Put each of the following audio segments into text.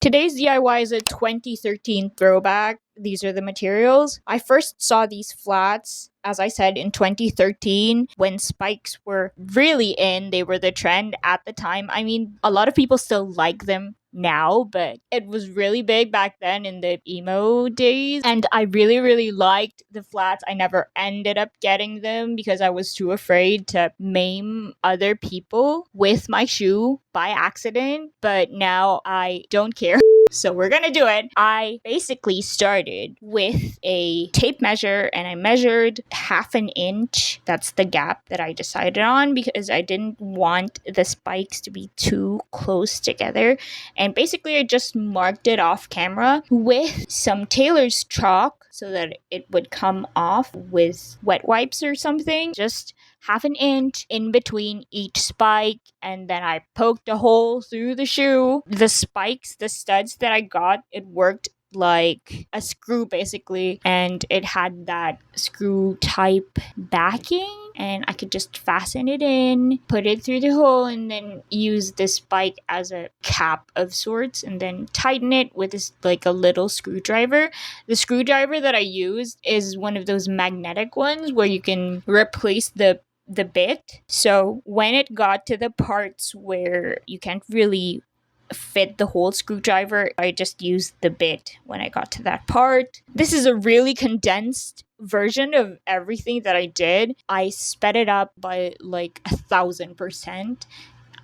Today's DIY is a 2013 throwback. These are the materials. I first saw these flats, as I said, in 2013 when spikes were really in. They were the trend at the time. I mean, a lot of people still like them now, but it was really big back then in the emo days. And I really liked the flats. I never ended up getting them because I was too afraid to maim other people with my shoe by accident. But now I don't care. So we're gonna do it. I basically started with a tape measure and I measured 1/2 inch. That's the gap that I decided on because I didn't want the spikes to be too close together. And basically I just marked it off camera with some tailor's chalk so that it would come off with wet wipes or something. Just 1/2 inch in between each spike, and then I poked a hole through the shoe. The spikes, the studs that I got, it worked like a screw basically, and it had that screw type backing, and I could just fasten it in, put it through the hole, and then use the spike as a cap of sorts, and then tighten it with this like a little screwdriver. The screwdriver that I used is one of those magnetic ones where you can replace the bit. So when it got to the parts where you can't really fit the whole screwdriver, I just used the bit when I got to that part. This is a really condensed version of everything that I did. I sped it up by like 1,000%.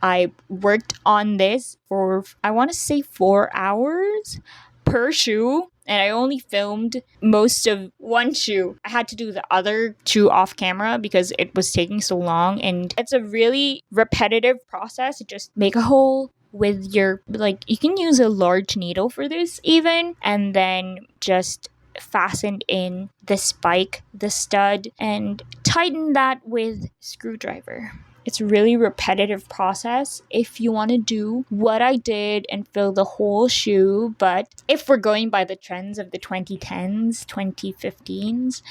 I worked on this for, I want to say, 4 hours per shoe, and I only filmed most of one shoe. I had to do the other shoe off camera because it was taking so long, and it's a really repetitive process. Just make a hole with your, like, you can use a large needle for this even, and then just fasten in the spike, the stud, and tighten that with screwdriver. It's a really repetitive process if you want to do what I did and fill the whole shoe. But if we're going by the trends of the 2010s, 2015s,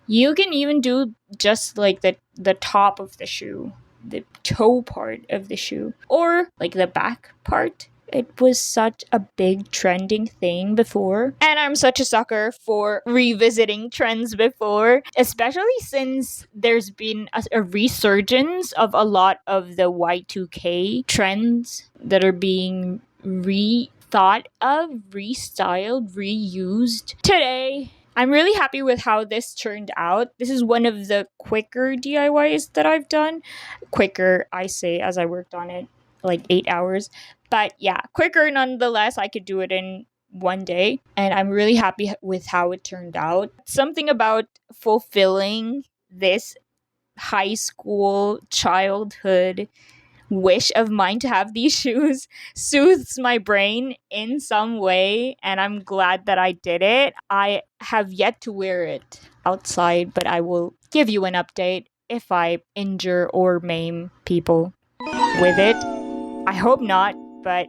you can even do just like the top of the shoe, the toe part of the shoe, or like the back part. It was such a big trending thing before, and I'm such a sucker for revisiting trends before, especially since there's been a resurgence of a lot of the Y2K trends that are being rethought of, restyled, reused today. I'm really happy with how this turned out. This is one of the quicker DIYs that I've done. Quicker, I say, as I worked on it like 8 hours. But yeah, quicker nonetheless. I could do it in one day, and I'm really happy with how it turned out. Something about fulfilling this high school childhood wish of mine to have these shoes soothes my brain in some way, and I'm glad that I did it. I have yet to wear it outside, but I will give you an update if I injure or maim people with it. I hope not, but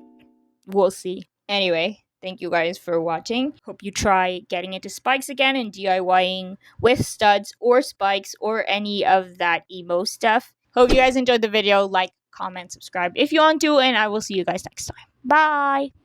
we'll see. Anyway, thank you guys for watching. Hope you try getting into spikes again and DIYing with studs or spikes or any of that emo stuff. Hope you guys enjoyed the video. Like, comment, subscribe if you want to, and I will see you guys next time. Bye!